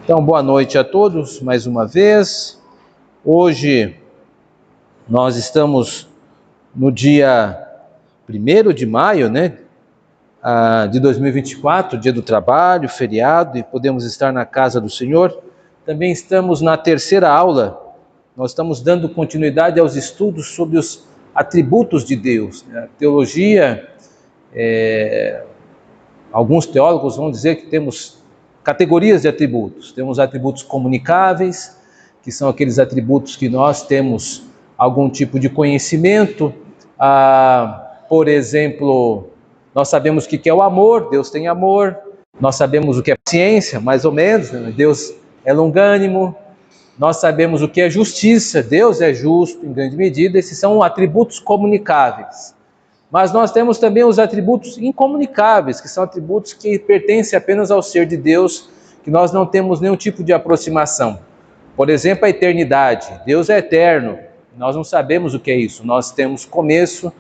Então, boa noite a todos, mais uma vez. Hoje nós estamos no dia 1º de maio, de 2024, dia do trabalho, feriado, e podemos estar na casa do Senhor. Também estamos na terceira aula, nós estamos dando continuidade aos estudos sobre os atributos de Deus. A teologia, alguns teólogos vão dizer que temos categorias de atributos. Temos atributos comunicáveis, que são aqueles atributos que nós temos algum tipo de conhecimento. Por exemplo, nós sabemos o que é o amor, Deus tem amor. Nós sabemos o que é paciência, mais ou menos, Deus é longânimo. Nós sabemos o que é justiça, Deus é justo em grande medida. Esses são atributos comunicáveis. Mas nós temos também os atributos incomunicáveis, que são atributos que pertencem apenas ao ser de Deus, que nós não temos nenhum tipo de aproximação. Por exemplo, a eternidade. Deus é eterno, nós não sabemos o que é isso. Nós temos começo,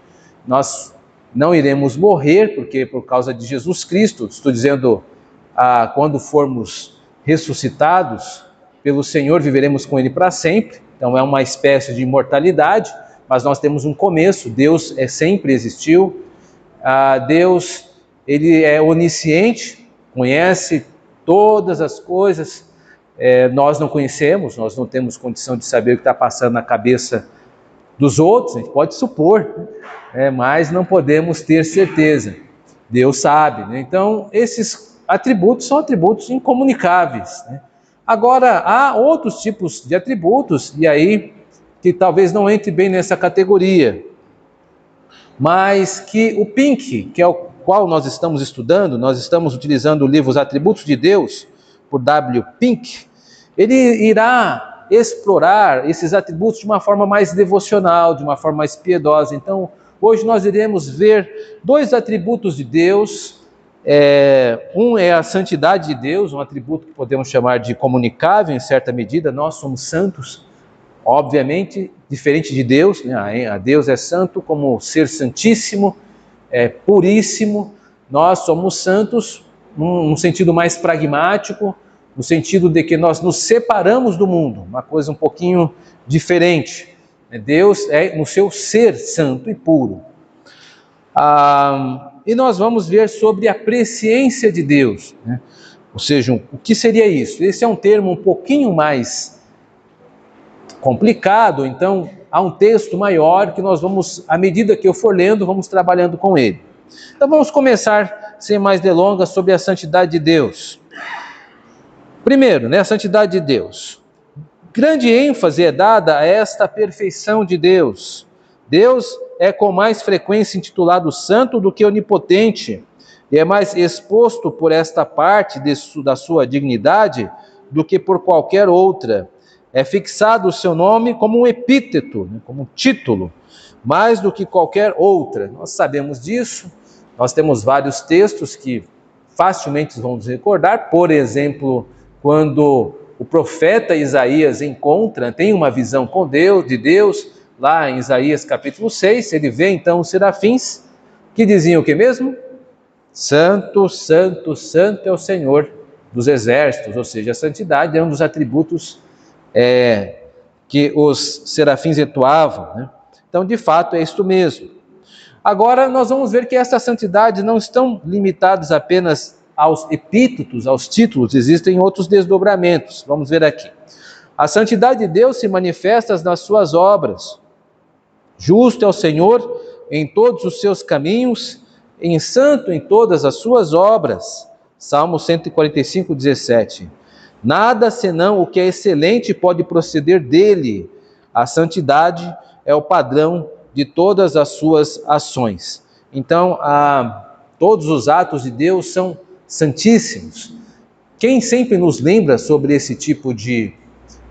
nós não iremos morrer, porque por causa de Jesus Cristo, estou dizendo, quando formos ressuscitados pelo Senhor, viveremos com Ele para sempre. Então é uma espécie de imortalidade. Mas nós temos um começo, Deus sempre existiu, Deus ele é onisciente, conhece todas as coisas, nós não conhecemos, nós não temos condição de saber o que está passando na cabeça dos outros, a gente pode supor, mas não podemos ter certeza, Deus sabe. Então esses atributos são atributos incomunicáveis. Agora há outros tipos de atributos, e aí que talvez não entre bem nessa categoria, mas que o Pink, que é o qual nós estamos estudando, nós estamos utilizando o livro Os Atributos de Deus, por W. Pink, ele irá explorar esses atributos de uma forma mais devocional, de uma forma mais piedosa. Então, hoje nós iremos ver dois atributos de Deus. Um é a santidade de Deus, um atributo que podemos chamar de comunicável em certa medida. Nós somos santos, obviamente, diferente de Deus, A Deus é santo como ser santíssimo, puríssimo. Nós somos santos num sentido mais pragmático, no sentido de que nós nos separamos do mundo, uma coisa um pouquinho diferente. Deus é no seu ser santo e puro. E nós vamos ver sobre a presciência de Deus, Ou seja, o que seria isso? Esse é um termo um pouquinho mais complicado, então há um texto maior que nós vamos, à medida que eu for lendo, vamos trabalhando com ele. Então vamos começar, sem mais delongas, sobre a santidade de Deus. Primeiro, a santidade de Deus. Grande ênfase é dada a esta perfeição de Deus. Deus é com mais frequência intitulado santo do que onipotente, e é mais exposto por esta parte da sua dignidade do que por qualquer outra. É fixado o seu nome como um epíteto, como um título, mais do que qualquer outra. Nós sabemos disso, nós temos vários textos que facilmente vamos recordar. Por exemplo, quando o profeta Isaías tem uma visão de Deus, lá em Isaías capítulo 6, ele vê então os serafins, que diziam o que mesmo? Santo, santo, santo é o Senhor dos exércitos, ou seja, a santidade é um dos atributos que os serafins entoavam, Então, de fato, é isto mesmo. Agora, nós vamos ver que essa santidade não estão limitadas apenas aos epítetos, aos títulos, existem outros desdobramentos. Vamos ver aqui. A santidade de Deus se manifesta nas suas obras. Justo é o Senhor em todos os seus caminhos, em santo em todas as suas obras. Salmo 145, 17. Nada senão o que é excelente pode proceder dele. A santidade é o padrão de todas as suas ações. Então, todos os atos de Deus são santíssimos. Quem sempre nos lembra sobre esse tipo de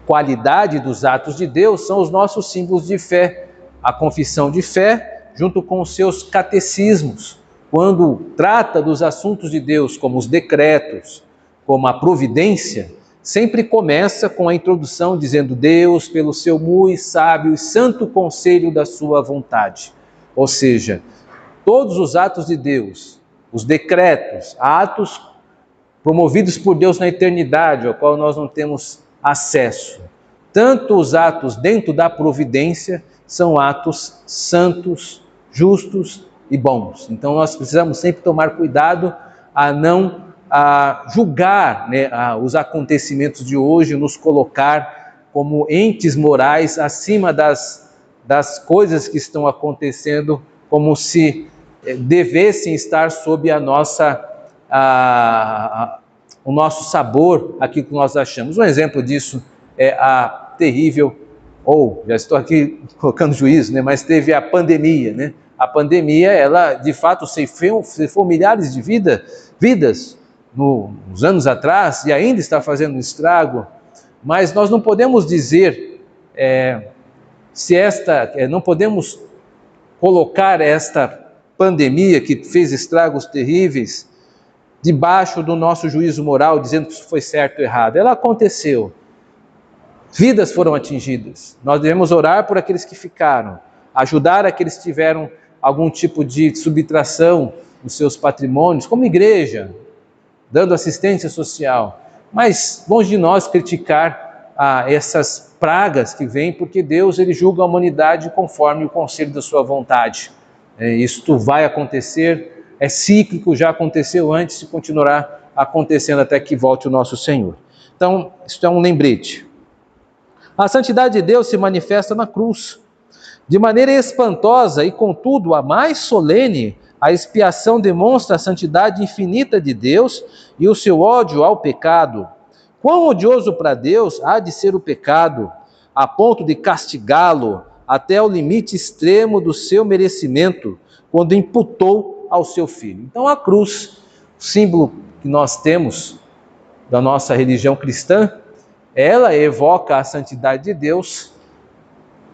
qualidade dos atos de Deus são os nossos símbolos de fé. A confissão de fé, junto com os seus catecismos, quando trata dos assuntos de Deus, como os decretos, como a providência, sempre começa com a introdução dizendo: Deus, pelo seu muito sábio e santo conselho da sua vontade. Ou seja, todos os atos de Deus, os decretos, atos promovidos por Deus na eternidade, ao qual nós não temos acesso. Tanto os atos dentro da providência são atos santos, justos e bons. Então nós precisamos sempre tomar cuidado a não julgar, né, os acontecimentos de hoje, nos colocar como entes morais acima das coisas que estão acontecendo, como se devessem estar sob o nosso sabor, aquilo que nós achamos. Um exemplo disso é a terrível, já estou aqui colocando juízo, né, mas teve a pandemia, né? A pandemia, ela de fato ceifou milhares de vidas nos anos atrás e ainda está fazendo um estrago, mas nós não podemos dizer não podemos colocar esta pandemia que fez estragos terríveis debaixo do nosso juízo moral, dizendo que isso foi certo ou errado. Ela aconteceu. Vidas foram atingidas. Nós devemos orar por aqueles que ficaram, ajudar aqueles que tiveram algum tipo de subtração nos seus patrimônios, como igreja, dando assistência social. Mas longe de nós criticar essas pragas que vêm, porque Deus ele julga a humanidade conforme o conselho da sua vontade. Isto vai acontecer, é cíclico, já aconteceu antes e continuará acontecendo até que volte o nosso Senhor. Então, isso é um lembrete. A santidade de Deus se manifesta na cruz. De maneira espantosa e, contudo, a mais solene, a expiação demonstra a santidade infinita de Deus e o seu ódio ao pecado. Quão odioso para Deus há de ser o pecado, a ponto de castigá-lo até o limite extremo do seu merecimento, quando imputou ao seu Filho. Então a cruz, o símbolo que nós temos da nossa religião cristã, ela evoca a santidade de Deus,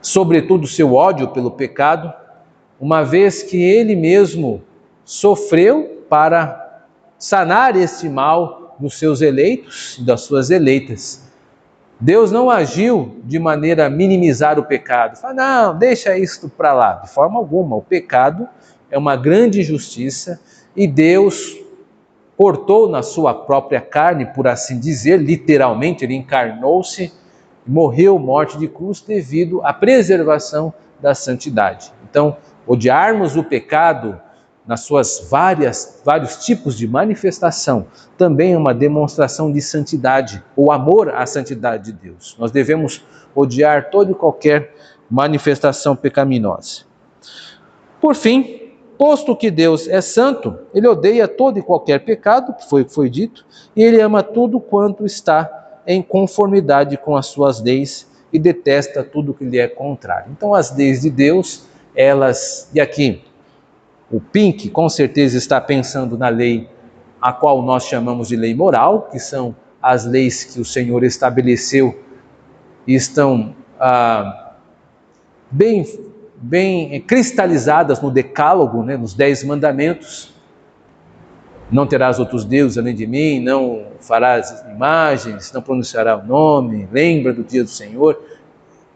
sobretudo o seu ódio pelo pecado, uma vez que ele mesmo sofreu para sanar esse mal nos seus eleitos e das suas eleitas. Deus não agiu de maneira a minimizar o pecado. Fala, não, deixa isto para lá. De forma alguma, o pecado é uma grande injustiça e Deus portou na sua própria carne, por assim dizer, literalmente, ele encarnou-se, morreu morte de cruz devido à preservação da santidade. Então, odiarmos o pecado nas suas vários tipos de manifestação, também é uma demonstração de santidade, ou amor à santidade de Deus. Nós devemos odiar toda e qualquer manifestação pecaminosa. Por fim, posto que Deus é santo, ele odeia todo e qualquer pecado, que foi dito, e ele ama tudo quanto está em conformidade com as suas leis e detesta tudo que lhe é contrário. Então, as leis de Deus, e aqui, o Pink com certeza está pensando na lei a qual nós chamamos de lei moral, que são as leis que o Senhor estabeleceu e estão bem cristalizadas no Decálogo, né, nos 10 mandamentos. Não terás outros deuses além de mim, não farás imagens, não pronunciarás o nome, lembra do dia do Senhor,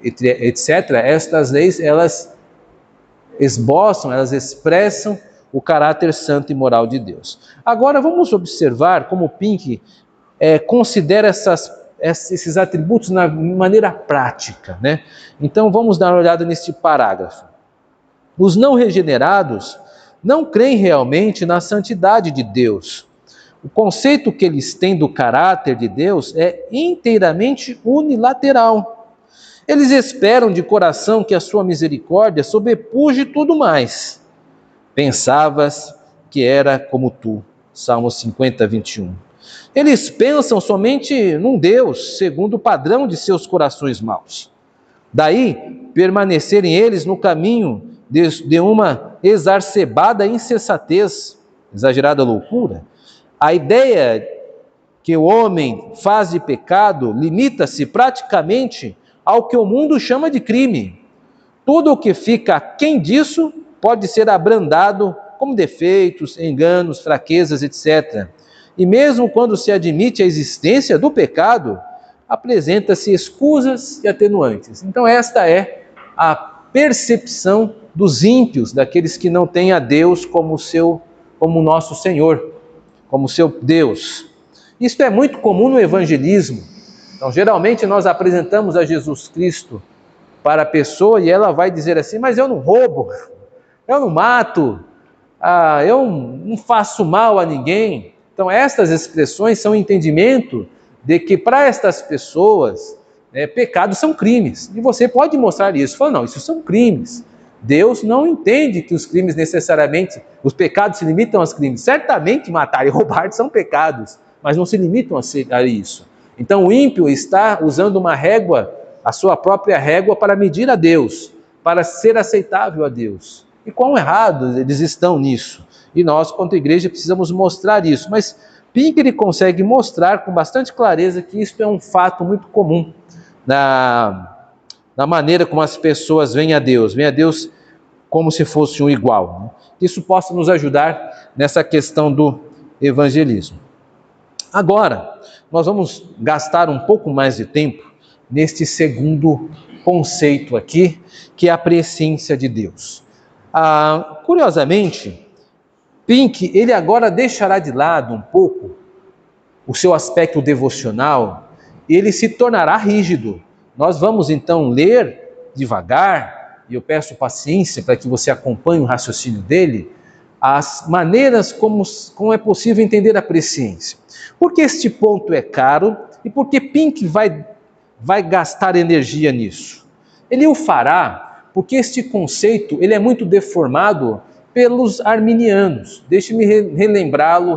etc. Estas leis, elas esboçam, elas expressam o caráter santo e moral de Deus. Agora vamos observar como Pink considera esses atributos na maneira prática, né? Então vamos dar uma olhada neste parágrafo. Os não regenerados não creem realmente na santidade de Deus. O conceito que eles têm do caráter de Deus é inteiramente unilateral. Eles esperam de coração que a sua misericórdia sobrepuje tudo mais. Pensavas que era como tu. Salmo 50, 21. Eles pensam somente num Deus, segundo o padrão de seus corações maus. Daí, permanecerem eles no caminho de uma exacerbada insensatez, exagerada loucura. A ideia que o homem faz de pecado limita-se praticamente ao que o mundo chama de crime. Tudo o que fica aquém disso pode ser abrandado como defeitos, enganos, fraquezas, etc. E mesmo quando se admite a existência do pecado, apresenta-se escusas e atenuantes. Então esta é a percepção dos ímpios, daqueles que não têm a Deus como nosso Senhor, como seu Deus. Isso é muito comum no evangelismo. Então, geralmente nós apresentamos a Jesus Cristo para a pessoa e ela vai dizer assim: mas eu não roubo, eu não mato, eu não faço mal a ninguém. Então, estas expressões são entendimento de que para estas pessoas, pecados são crimes. E você pode mostrar isso. Fala, não, isso são crimes. Deus não entende que os crimes necessariamente, os pecados se limitam aos crimes. Certamente matar e roubar são pecados, mas não se limitam a isso. Então o ímpio está usando uma régua, a sua própria régua, para medir a Deus, para ser aceitável a Deus. E quão errados eles estão nisso. E nós, quanto igreja, precisamos mostrar isso. Mas Pinker consegue mostrar com bastante clareza que isso é um fato muito comum na maneira como as pessoas veem a Deus como se fosse um igual. Isso possa nos ajudar nessa questão do evangelismo. Agora, nós vamos gastar um pouco mais de tempo neste segundo conceito aqui, que é a presciência de Deus. Curiosamente, Pink, ele agora deixará de lado um pouco o seu aspecto devocional, e ele se tornará rígido. Nós vamos então ler devagar, e eu peço paciência para que você acompanhe o raciocínio dele, as maneiras como é possível entender a presciência. Por que este ponto é caro e por que Pink vai gastar energia nisso? Ele o fará porque este conceito ele é muito deformado pelos arminianos. Deixe-me relembrá-lo.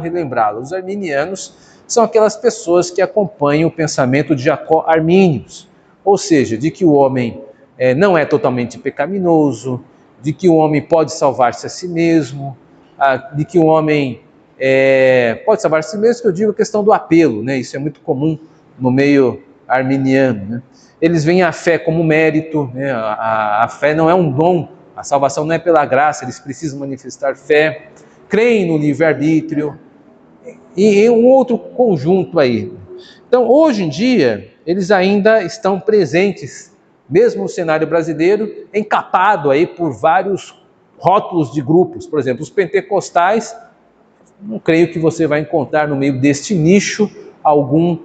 Os arminianos são aquelas pessoas que acompanham o pensamento de Jacó Arminius, ou seja, de que o homem não é totalmente pecaminoso, de que o homem pode salvar-se a si mesmo, de que o homem pode salvar a si mesmo, que eu digo a questão do apelo, né? Isso é muito comum no meio arminiano, né? Eles veem a fé como mérito, né? A fé não é um dom, a salvação não é pela graça, eles precisam manifestar fé, creem no livre-arbítrio e um outro conjunto aí. Então, hoje em dia, eles ainda estão presentes, mesmo no cenário brasileiro, encapado aí por vários rótulos de grupos. Por exemplo, os pentecostais, não creio que você vai encontrar no meio deste nicho algum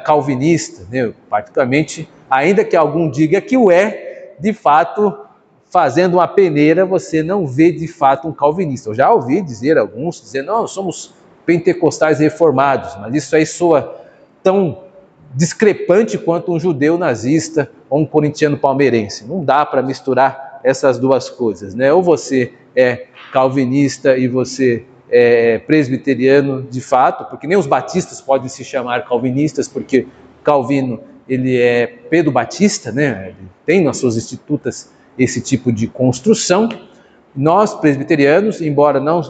calvinista, né? Particularmente, ainda que algum diga que o é, de fato, fazendo uma peneira, você não vê de fato um calvinista. Eu já ouvi alguns dizer, não, somos pentecostais reformados, mas isso aí soa tão discrepante quanto um judeu nazista ou um corintiano palmeirense. Não dá para misturar essas duas coisas, né? Ou você é calvinista e você é presbiteriano de fato, porque nem os batistas podem se chamar calvinistas, porque Calvino ele é Pedro Batista, né? Ele tem nas suas institutas esse tipo de construção. Nós presbiterianos, embora não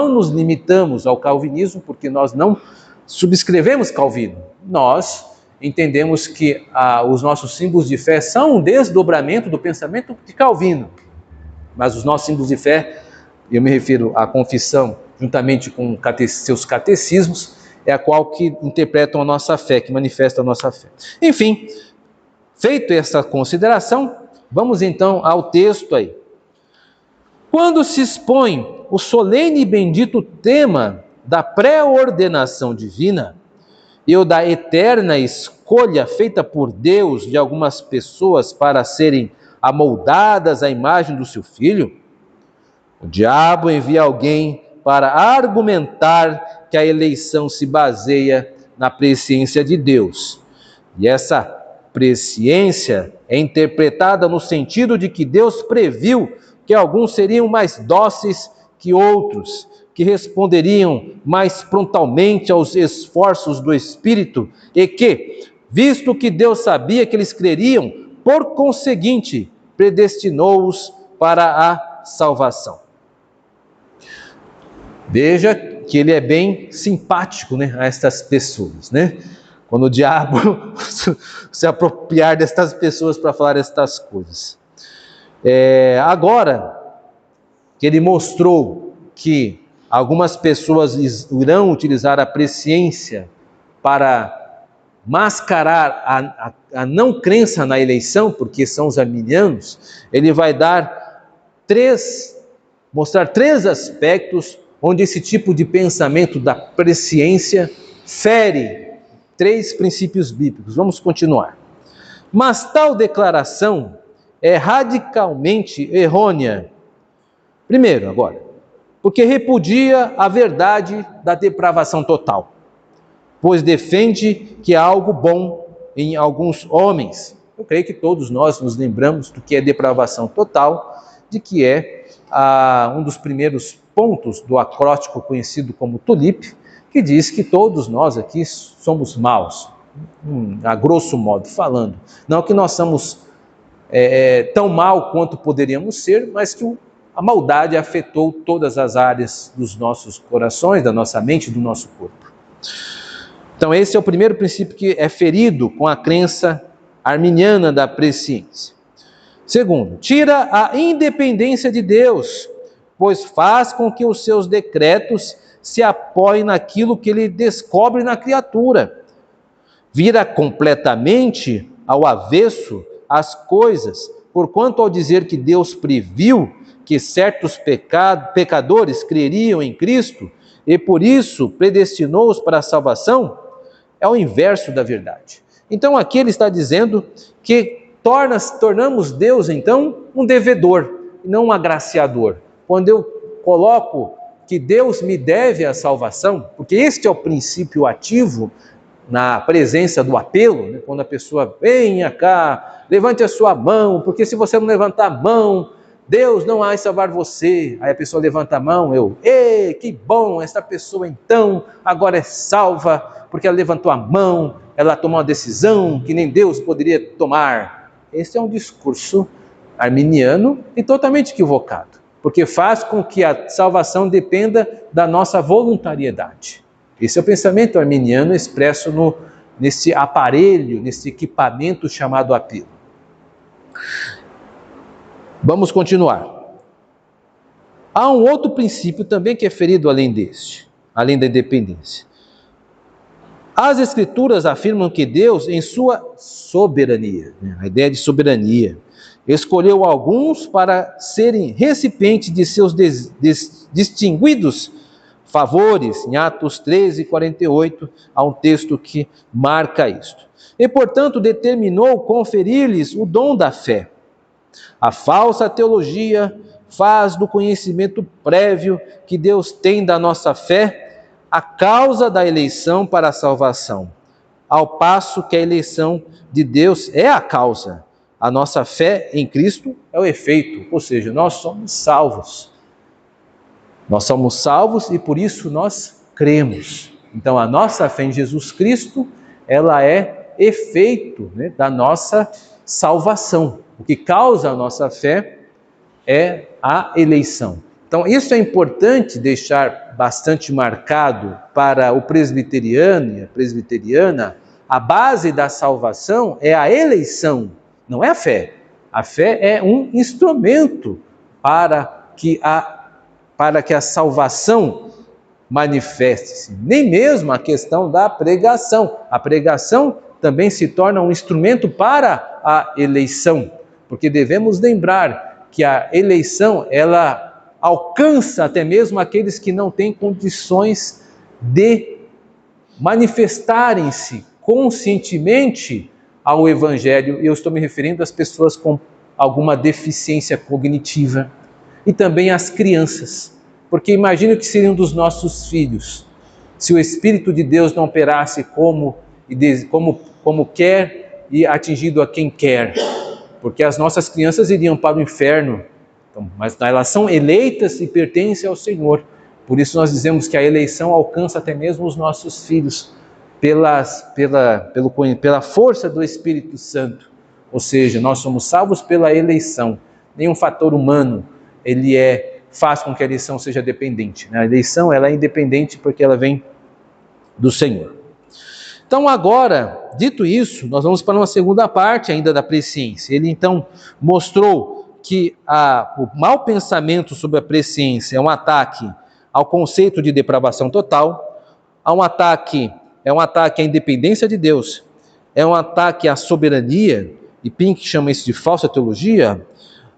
nos limitamos ao calvinismo, porque nós não subscrevemos Calvino, nós entendemos que os nossos símbolos de fé são um desdobramento do pensamento de Calvino, mas os nossos símbolos de fé, eu me refiro à confissão, juntamente com seus catecismos, é a qual que interpretam a nossa fé, que manifestam a nossa fé. Enfim, feito essa consideração, vamos então ao texto aí. Quando se expõe o solene e bendito tema da pré-ordenação divina e o da eterna escolha feita por Deus de algumas pessoas para serem amoldadas à imagem do seu Filho, o diabo envia alguém para argumentar que a eleição se baseia na presciência de Deus. E essa presciência é interpretada no sentido de que Deus previu que alguns seriam mais dóceis que outros, que responderiam mais prontamente aos esforços do Espírito e que, visto que Deus sabia que eles creriam, por conseguinte, predestinou-os para a salvação. Veja que ele é bem simpático, né, a estas pessoas, né? Quando o diabo se apropriar destas pessoas para falar estas coisas. Agora que ele mostrou que algumas pessoas irão utilizar a presciência para mascarar a não crença na eleição, porque são os arminianos, ele vai mostrar três aspectos onde esse tipo de pensamento da presciência fere 3 princípios bíblicos. Vamos continuar. Mas tal declaração é radicalmente errônea. Primeiro, agora, porque repudia a verdade da depravação total, pois defende que há algo bom em alguns homens. Eu creio que todos nós nos lembramos do que é depravação total, de que é um dos primeiros pontos do acróstico conhecido como Tulip, que diz que todos nós aqui somos maus, a grosso modo falando. Não que nós somos tão mal quanto poderíamos ser, mas que a maldade afetou todas as áreas dos nossos corações, da nossa mente, do nosso corpo. Então esse é o primeiro princípio que é ferido com a crença arminiana da presciência. Segundo, tira a independência de Deus, pois faz com que os seus decretos se apoiem naquilo que ele descobre na criatura. Vira completamente ao avesso as coisas, porquanto ao dizer que Deus previu que certos pecadores creriam em Cristo e por isso predestinou-os para a salvação, é o inverso da verdade. Então aqui ele está dizendo que tornamos Deus então um devedor, não um agraciador. Quando eu coloco que Deus me deve a salvação, porque este é o princípio ativo na presença do apelo, né? Quando a pessoa venha cá, levante a sua mão, porque se você não levantar a mão, Deus não vai salvar você. Aí a pessoa levanta a mão, que bom, essa pessoa então agora é salva, porque ela levantou a mão, ela tomou uma decisão que nem Deus poderia tomar. Esse é um discurso arminiano e totalmente equivocado, porque faz com que a salvação dependa da nossa voluntariedade. Esse é o pensamento arminiano expresso nesse aparelho, nesse equipamento chamado apelo. Vamos continuar. Há um outro princípio também que é ferido além deste, além da independência. As Escrituras afirmam que Deus, em sua soberania, a ideia de soberania, escolheu alguns para serem recipientes de seus distinguidos favores. Em Atos 13:48, há um texto que marca isto. E, portanto, determinou conferir-lhes o dom da fé. A falsa teologia faz do conhecimento prévio que Deus tem da nossa fé a causa da eleição para a salvação, ao passo que a eleição de Deus é a causa. A nossa fé em Cristo é o efeito, ou seja, nós somos salvos. Nós somos salvos e por isso nós cremos. Então a nossa fé em Jesus Cristo, ela é efeito, né, da nossa salvação. O que causa a nossa fé é a eleição. Então isso é importante deixar bastante marcado para o presbiteriano e a presbiteriana. A base da salvação é a eleição, não é a fé. A fé é um instrumento para que a salvação manifeste-se. Nem mesmo a questão da pregação. A pregação também se torna um instrumento para a eleição, porque devemos lembrar que a eleição, ela alcança até mesmo aqueles que não têm condições de manifestarem-se conscientemente ao Evangelho. E eu estou me referindo às pessoas com alguma deficiência cognitiva e também às crianças, porque imagino que seriam dos nossos filhos se o Espírito de Deus não operasse como quer e atingindo a quem quer, porque as nossas crianças iriam para o inferno. Então, mas elas são eleitas e pertencem ao Senhor. Por isso nós dizemos que a eleição alcança até mesmo os nossos filhos pela força do Espírito Santo. Ou seja, nós somos salvos pela eleição. Nenhum fator humano faz com que a eleição seja dependente. A eleição, ela é independente porque ela vem do Senhor. Então agora, dito isso, nós vamos para uma segunda parte ainda da presciência. Ele então mostrou que o mau pensamento sobre a presciência é um ataque ao conceito de depravação total, é um ataque à independência de Deus, é um ataque à soberania, e Pink chama isso de falsa teologia.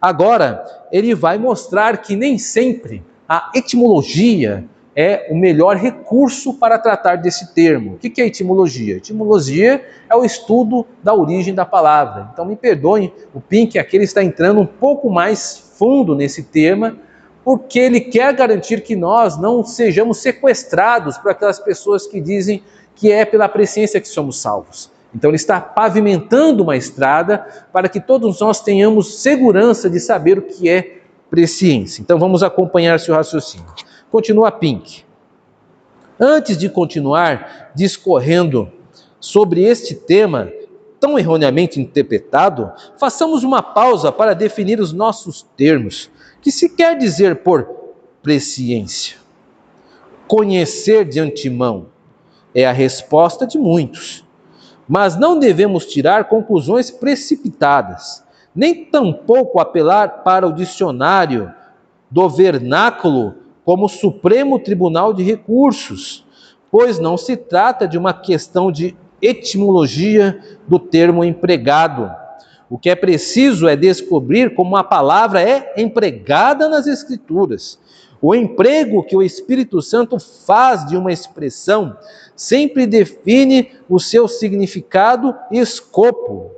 Agora, ele vai mostrar que nem sempre a etimologia é o melhor recurso para tratar desse termo. O que é etimologia? Etimologia é o estudo da origem da palavra. Então me perdoem, o Pink aqui ele está entrando um pouco mais fundo nesse tema, porque ele quer garantir que nós não sejamos sequestrados por aquelas pessoas que dizem que é pela presciência que somos salvos. Então ele está pavimentando uma estrada para que todos nós tenhamos segurança de saber o que é presciência. Então vamos acompanhar seu raciocínio. Continua Pink. Antes de continuar discorrendo sobre este tema tão erroneamente interpretado, façamos uma pausa para definir os nossos termos. Que se quer dizer por presciência? Conhecer de antemão é a resposta de muitos. Mas não devemos tirar conclusões precipitadas, nem tampouco apelar para o dicionário do vernáculo como Supremo Tribunal de Recursos, pois não se trata de uma questão de etimologia do termo empregado. O que é preciso é descobrir como a palavra é empregada nas Escrituras. O emprego que o Espírito Santo faz de uma expressão sempre define o seu significado e escopo,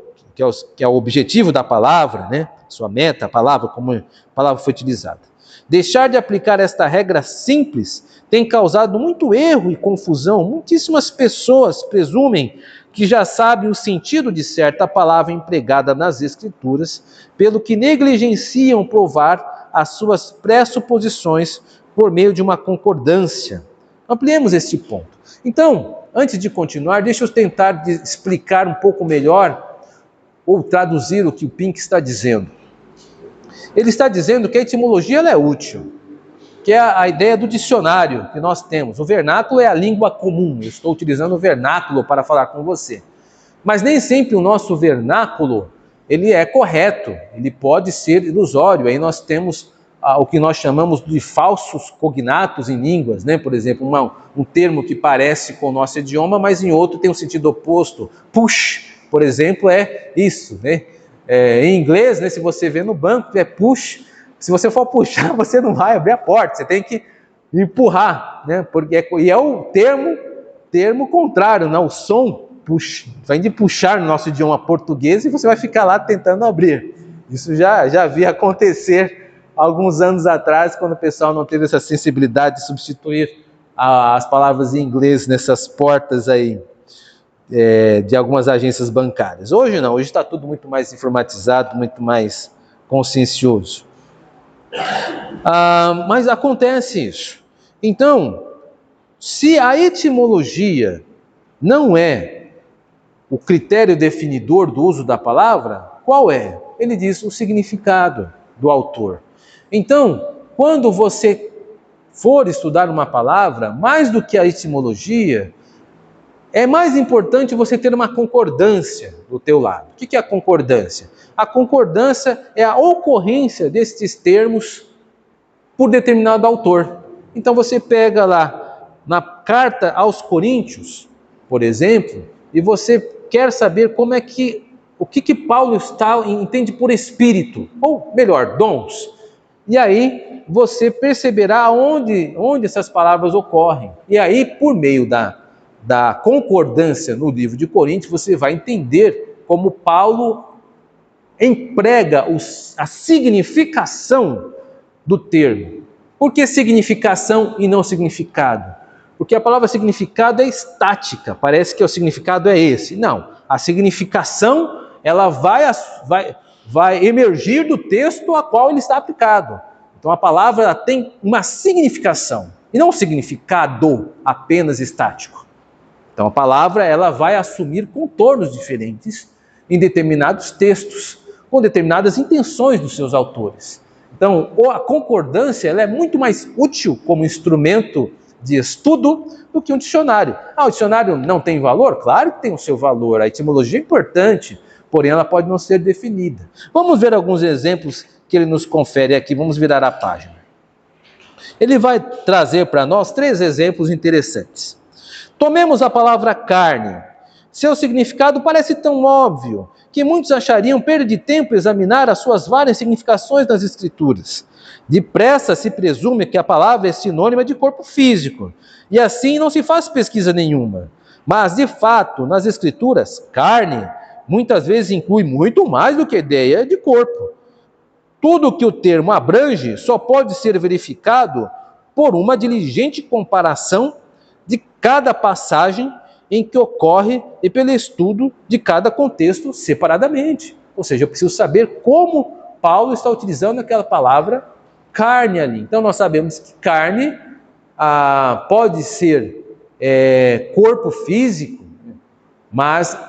que é o objetivo da palavra, né? Sua meta, a palavra, como a palavra foi utilizada. Deixar de aplicar esta regra simples tem causado muito erro e confusão. Muitíssimas pessoas presumem que já sabem o sentido de certa palavra empregada nas Escrituras, pelo que negligenciam provar as suas pressuposições por meio de uma concordância. Ampliemos este ponto. Então, antes de continuar, deixa eu tentar explicar um pouco melhor ou traduzir o que o Pink está dizendo. Ele está dizendo que a etimologia ela é útil, que é a ideia do dicionário que nós temos. O vernáculo é a língua comum, eu estou utilizando o vernáculo para falar com você. Mas nem sempre o nosso vernáculo ele é correto, ele pode ser ilusório. Aí nós temos o que nós chamamos de falsos cognatos em línguas, né? Por exemplo, um termo que parece com o nosso idioma, mas em outro tem um sentido oposto. Push, por exemplo, é isso, né? Em inglês, né, se você vê no banco, é push. Se você for puxar, você não vai abrir a porta, você tem que empurrar, né? E é o termo contrário, né? O som push, vem de puxar no nosso idioma português e você vai ficar lá tentando abrir. Isso já vi acontecer alguns anos atrás, quando o pessoal não teve essa sensibilidade de substituir as palavras em inglês nessas portas aí. De algumas agências bancárias. Hoje não, hoje está tudo muito mais informatizado, muito mais consciencioso. Mas acontece isso. Então, se a etimologia não é o critério definidor do uso da palavra, qual é? Ele diz o significado do autor. Então, quando você for estudar uma palavra, mais do que a etimologia, é mais importante você ter uma concordância do teu lado. O que é a concordância? A concordância é a ocorrência destes termos por determinado autor. Então você pega lá na carta aos Coríntios, por exemplo, e você quer saber o que Paulo entende por espírito, ou melhor, dons. E aí você perceberá onde essas palavras ocorrem. E aí, por meio da concordância no livro de Coríntios, você vai entender como Paulo emprega a significação do termo. Por que significação e não significado? Porque a palavra significado é estática, parece que o significado é esse. Não, a significação ela vai emergir do texto a qual ele está aplicado. Então a palavra ela tem uma significação, e não um significado apenas estático. Então a palavra ela vai assumir contornos diferentes em determinados textos, com determinadas intenções dos seus autores. Então a concordância ela é muito mais útil como instrumento de estudo do que um dicionário. O dicionário não tem valor? Claro que tem o seu valor, a etimologia é importante, porém ela pode não ser definida. Vamos ver alguns exemplos que ele nos confere aqui, vamos virar a página. Ele vai trazer para nós 3 exemplos interessantes. Tomemos a palavra carne. Seu significado parece tão óbvio que muitos achariam perda de tempo examinar as suas várias significações nas Escrituras. Depressa se presume que a palavra é sinônima de corpo físico, e assim não se faz pesquisa nenhuma. Mas, de fato, nas Escrituras, carne muitas vezes inclui muito mais do que a ideia de corpo. Tudo que o termo abrange só pode ser verificado por uma diligente comparação de cada passagem em que ocorre e pelo estudo de cada contexto separadamente. Ou seja, eu preciso saber como Paulo está utilizando aquela palavra carne ali. Então nós sabemos que carne pode ser corpo físico, mas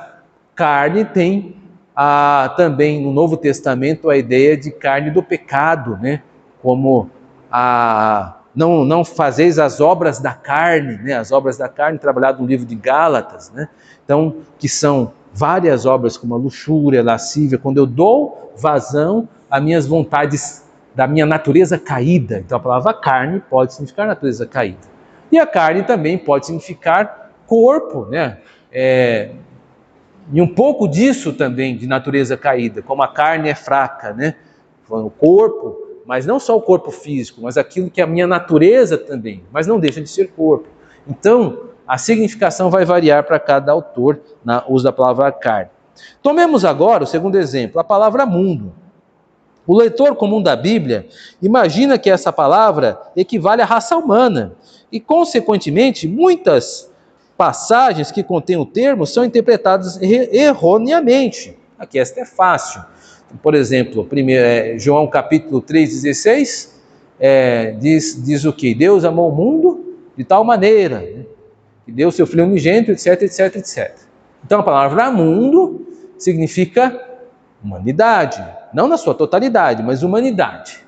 carne tem também no Novo Testamento a ideia de carne do pecado, né? Como não fazeis as obras da carne, né? As obras da carne, trabalhado no livro de Gálatas, né? Então, que são várias obras como a luxúria, a lascívia, quando eu dou vazão às minhas vontades da minha natureza caída. Então a palavra carne pode significar natureza caída. E a carne também pode significar corpo, né? E um pouco disso também, de natureza caída, como a carne é fraca, né? O corpo, mas não só o corpo físico, mas aquilo que é a minha natureza também, mas não deixa de ser corpo. Então, a significação vai variar para cada autor no uso da palavra carne. Tomemos agora o segundo exemplo, a palavra mundo. O leitor comum da Bíblia imagina que essa palavra equivale à raça humana e, consequentemente, muitas passagens que contêm o termo são interpretadas erroneamente. Aqui esta é fácil. Por exemplo, João capítulo 3,16 diz o quê? Deus amou o mundo de tal maneira, né? Que deu seu Filho unigênito, etc, etc, etc. Então a palavra mundo significa humanidade, não na sua totalidade, mas humanidade.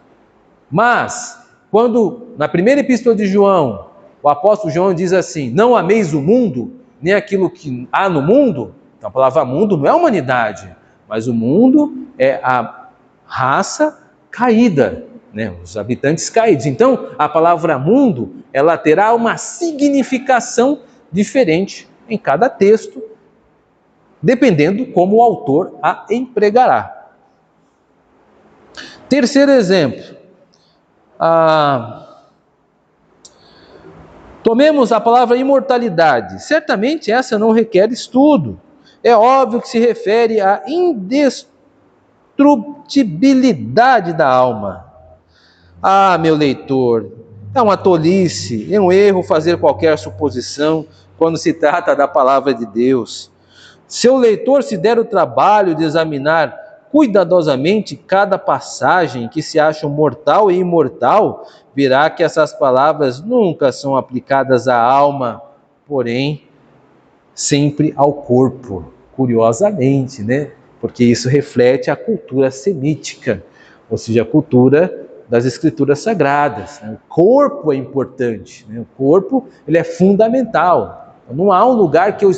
Mas, quando na primeira epístola de João, o apóstolo João diz assim, não ameis o mundo, nem aquilo que há no mundo, então a palavra mundo não é humanidade, mas o mundo é a raça caída, né? Os habitantes caídos. Então, a palavra mundo, ela terá uma significação diferente em cada texto, dependendo como o autor a empregará. Terceiro exemplo. Tomemos a palavra imortalidade. Certamente essa não requer estudo. É óbvio que se refere à indestrutibilidade da alma. Meu leitor, é uma tolice, é um erro fazer qualquer suposição quando se trata da palavra de Deus. Se o leitor se der o trabalho de examinar cuidadosamente cada passagem que se acham mortal e imortal, verá que essas palavras nunca são aplicadas à alma, porém sempre ao corpo, curiosamente, né? Porque isso reflete a cultura semítica, ou seja, a cultura das escrituras sagradas. O corpo é importante, né? O corpo ele é fundamental. Não há um lugar que eu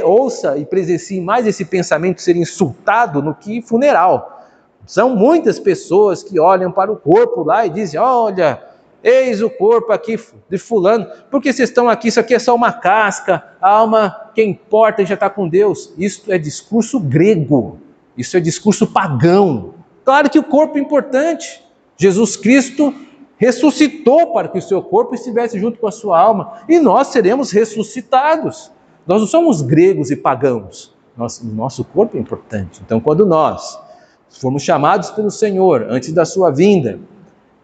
ouça e presencie mais esse pensamento ser insultado no que funeral. São muitas pessoas que olham para o corpo lá e dizem, olha, eis o corpo aqui de fulano, porque vocês estão aqui, isso aqui é só uma casca, a alma, quem importa já está com Deus. Isso é discurso grego, isso é discurso pagão. Claro que o corpo é importante. Jesus Cristo ressuscitou para que o seu corpo estivesse junto com a sua alma, e nós seremos ressuscitados. Nós não somos gregos e pagãos, o nosso corpo é importante. Então, quando nós formos chamados pelo Senhor antes da sua vinda,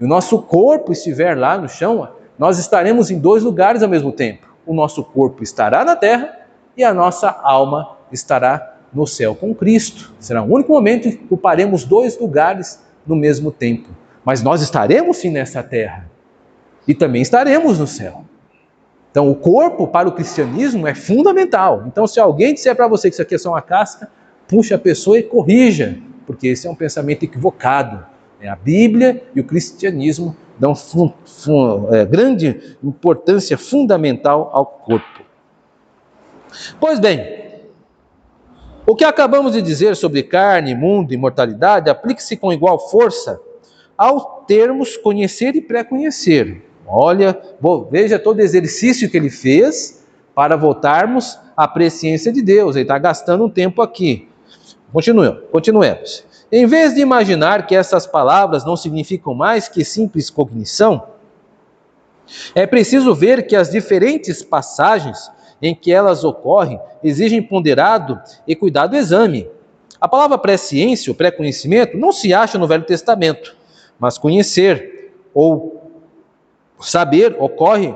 e o nosso corpo estiver lá no chão, nós estaremos em dois lugares ao mesmo tempo. O nosso corpo estará na terra e a nossa alma estará no céu com Cristo. Será o único momento em que ocuparemos dois lugares no mesmo tempo. Mas nós estaremos sim nessa terra e também estaremos no céu. Então, o corpo para o cristianismo é fundamental. Então, se alguém disser para você que isso aqui é só uma casca, puxe a pessoa e corrija, porque esse é um pensamento equivocado. A Bíblia e o cristianismo dão grande importância fundamental ao corpo. Pois bem, o que acabamos de dizer sobre carne, mundo e mortalidade aplica-se com igual força ao termos conhecer e pré-conhecer. Olha, veja todo o exercício que ele fez para voltarmos à presciência de Deus. Ele está gastando um tempo aqui. Continuemos. Em vez de imaginar que essas palavras não significam mais que simples cognição, é preciso ver que as diferentes passagens em que elas ocorrem exigem ponderado e cuidado exame. A palavra presciência, ou pré-conhecimento, não se acha no Velho Testamento, mas conhecer ou saber ocorre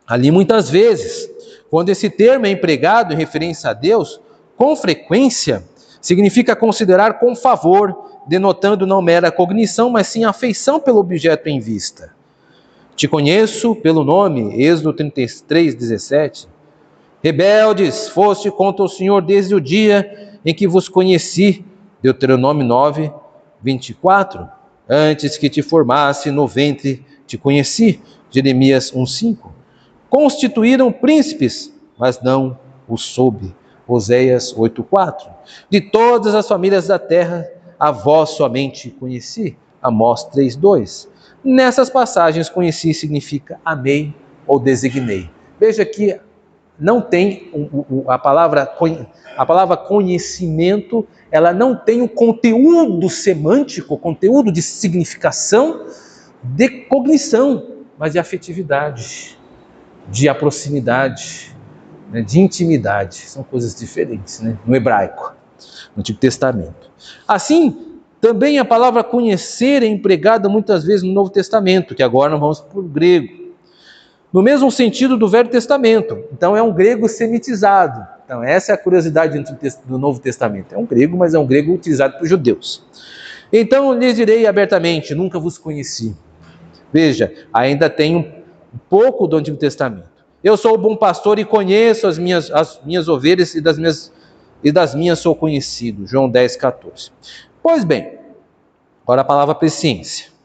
ali muitas vezes. Quando esse termo é empregado em referência a Deus, com frequência, significa considerar com favor, denotando não mera cognição, mas sim afeição pelo objeto em vista. Te conheço pelo nome, Êxodo 33, 17. Rebeldes, foste contra o Senhor desde o dia em que vos conheci, Deuteronômio 9, 24. Antes que te formasse no ventre, te conheci, Jeremias 1, 5. Constituíram príncipes, mas não os soube, Oséias 8, 4. De todas as famílias da terra, a vós somente conheci, Amós 3, 2. Nessas passagens, conheci significa amei ou designei. Veja que não tem a palavra conhecimento, ela não tem o conteúdo semântico, o conteúdo de significação de cognição, mas de afetividade, de proximidade, de intimidade. São coisas diferentes, no hebraico, no Antigo Testamento. Assim, também a palavra conhecer é empregada muitas vezes no Novo Testamento, que agora nós vamos para o grego. No mesmo sentido do Velho Testamento. Então é um grego semitizado. Então essa é a curiosidade do Novo Testamento. É um grego, mas é um grego utilizado por judeus. Então lhes direi abertamente, nunca vos conheci. Veja, ainda tem um pouco do Antigo Testamento. Eu sou o bom pastor e conheço as minhas ovelhas e das minhas sou conhecido. João 10, 14. Pois bem, agora a palavra presciência.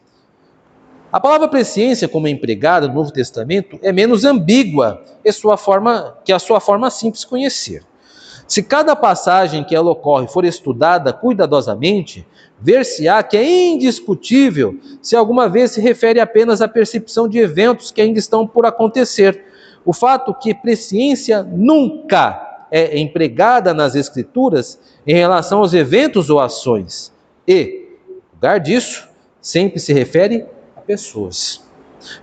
A palavra presciência, como é empregada no Novo Testamento, é menos ambígua que a sua forma simples conhecer. Se cada passagem que ela ocorre for estudada cuidadosamente, ver-se-á que é indiscutível se alguma vez se refere apenas à percepção de eventos que ainda estão por acontecer. O fato que presciência nunca é empregada nas Escrituras em relação aos eventos ou ações. E, no lugar disso, sempre se refere a pessoas.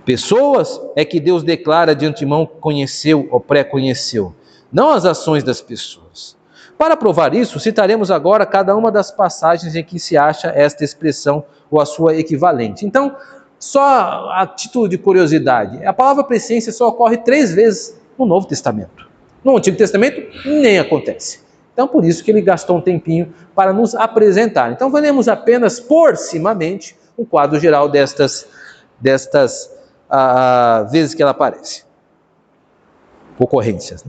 Pessoas é que Deus declara de antemão que conheceu ou pré-conheceu, não as ações das pessoas. Para provar isso, citaremos agora cada uma das passagens em que se acha esta expressão ou a sua equivalente. Então, só a título de curiosidade, a palavra presciência só ocorre 3 vezes no Novo Testamento. No Antigo Testamento, nem acontece. Então, por isso que ele gastou um tempinho para nos apresentar. Então, veremos apenas por cimamente um quadro geral destas vezes que ela aparece. Ocorrências.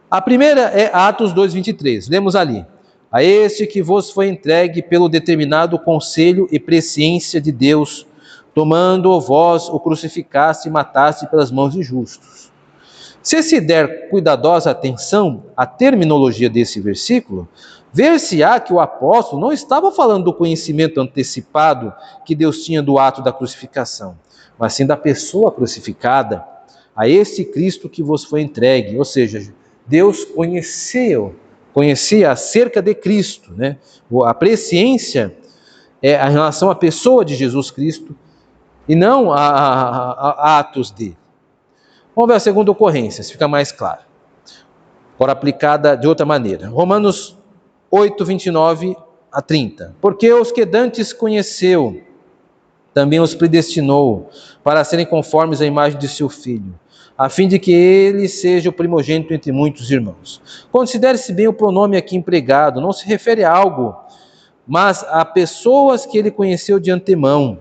A primeira é Atos 2:23. Lemos ali. A este que vos foi entregue pelo determinado conselho e presciência de Deus, tomando vós o crucificaste e mataste pelas mãos de justos. Se se der cuidadosa atenção à terminologia desse versículo, ver-se-á que o apóstolo não estava falando do conhecimento antecipado que Deus tinha do ato da crucificação, mas sim da pessoa crucificada, a esse Cristo que vos foi entregue. Ou seja, Deus conhecia acerca de Cristo, A presciência é a relação à pessoa de Jesus Cristo e não a atos dele. Vamos ver a segunda ocorrência, se fica mais claro. Agora aplicada de outra maneira. Romanos 8, 29 a 30. Porque os que dantes conheceu, também os predestinou para serem conformes à imagem de seu Filho, a fim de que ele seja o primogênito entre muitos irmãos. Considere-se bem o pronome aqui empregado, não se refere a algo, mas a pessoas que ele conheceu de antemão.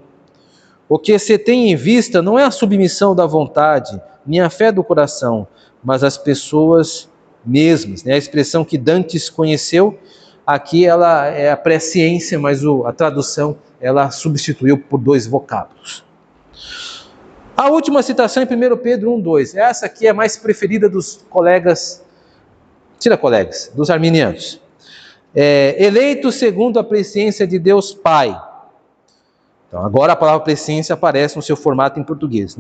O que se tem em vista não é a submissão da vontade, nem a fé do coração, mas as pessoas mesmas. A expressão que dantes conheceu, aqui ela é a presciência, mas a tradução ela substituiu por 2 vocábulos. A última citação em 1 Pedro 1:2. Essa aqui é a mais preferida dos dos arminianos. Eleito segundo a presciência de Deus Pai. Então, agora a palavra presciência aparece no seu formato em português,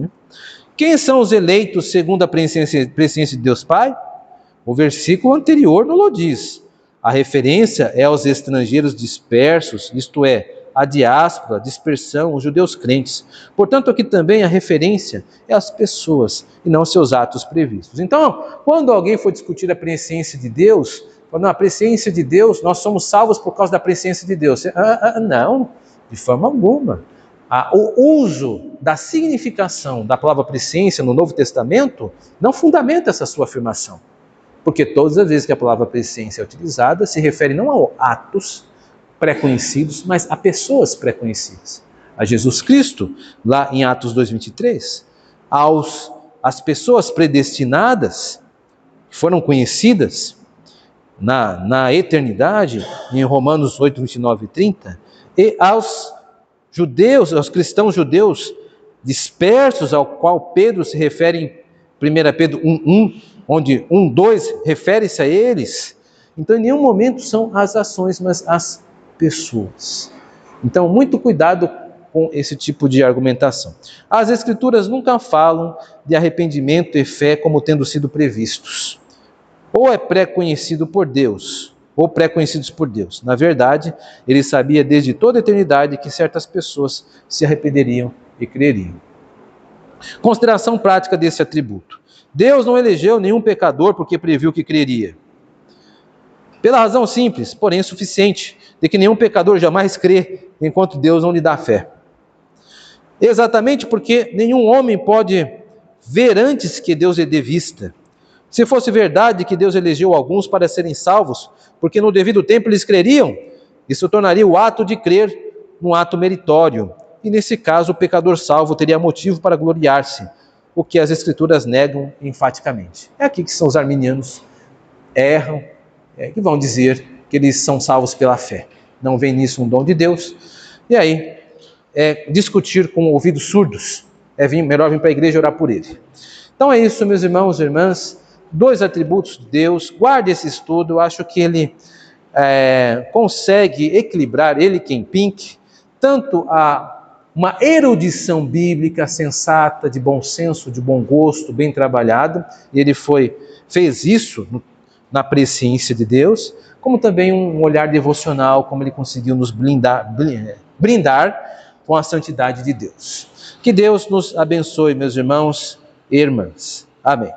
Quem são os eleitos segundo a presciência de Deus Pai? O versículo anterior não o diz. A referência é aos estrangeiros dispersos, isto é, a diáspora, a dispersão, os judeus crentes. Portanto, aqui também a referência é às pessoas e não aos seus atos previstos. Então, quando alguém for discutir a presciência de Deus, a presciência de Deus, nós somos salvos por causa da presciência de Deus. Não, de forma alguma. O uso da significação da palavra presciência no Novo Testamento não fundamenta essa sua afirmação. Porque todas as vezes que a palavra presciência é utilizada, se refere não a atos pré-conhecidos, mas a pessoas pré-conhecidas. A Jesus Cristo, lá em Atos 2:23, às pessoas predestinadas, que foram conhecidas na eternidade, em Romanos 8:29 e 30, e aos judeus, aos cristãos judeus dispersos, ao qual Pedro se refere em 1 Pedro 1:1, onde 1:2 refere-se a eles. Então, em nenhum momento são as ações, mas as pessoas. Então, muito cuidado com esse tipo de argumentação. As Escrituras nunca falam de arrependimento e fé como tendo sido previstos. Ou é pré-conhecido por Deus, ou pré-conhecidos por Deus. Na verdade, ele sabia desde toda a eternidade que certas pessoas se arrependeriam e creriam. Consideração prática desse atributo. Deus não elegeu nenhum pecador porque previu que creria. Pela razão simples, porém suficiente, de que nenhum pecador jamais crê enquanto Deus não lhe dá fé. Exatamente porque nenhum homem pode ver antes que Deus lhe dê vista. Se fosse verdade que Deus elegeu alguns para serem salvos, porque no devido tempo eles creriam, isso tornaria o ato de crer um ato meritório. E nesse caso o pecador salvo teria motivo para gloriar-se, o que as Escrituras negam enfaticamente. É aqui que os arminianos erram, que vão dizer que eles são salvos pela fé. Não vem nisso um dom de Deus. E aí, discutir com ouvidos surdos. Melhor vir para a igreja e orar por ele. Então é isso, meus irmãos e irmãs. 2 atributos de Deus. Guarde esse estudo. Eu acho que ele consegue equilibrar, ele Ken Pink, tanto uma erudição bíblica sensata, de bom senso, de bom gosto, bem trabalhada. E ele fez isso na presciência de Deus, como também um olhar devocional, como ele conseguiu nos brindar com a santidade de Deus. Que Deus nos abençoe, meus irmãos e irmãs. Amém.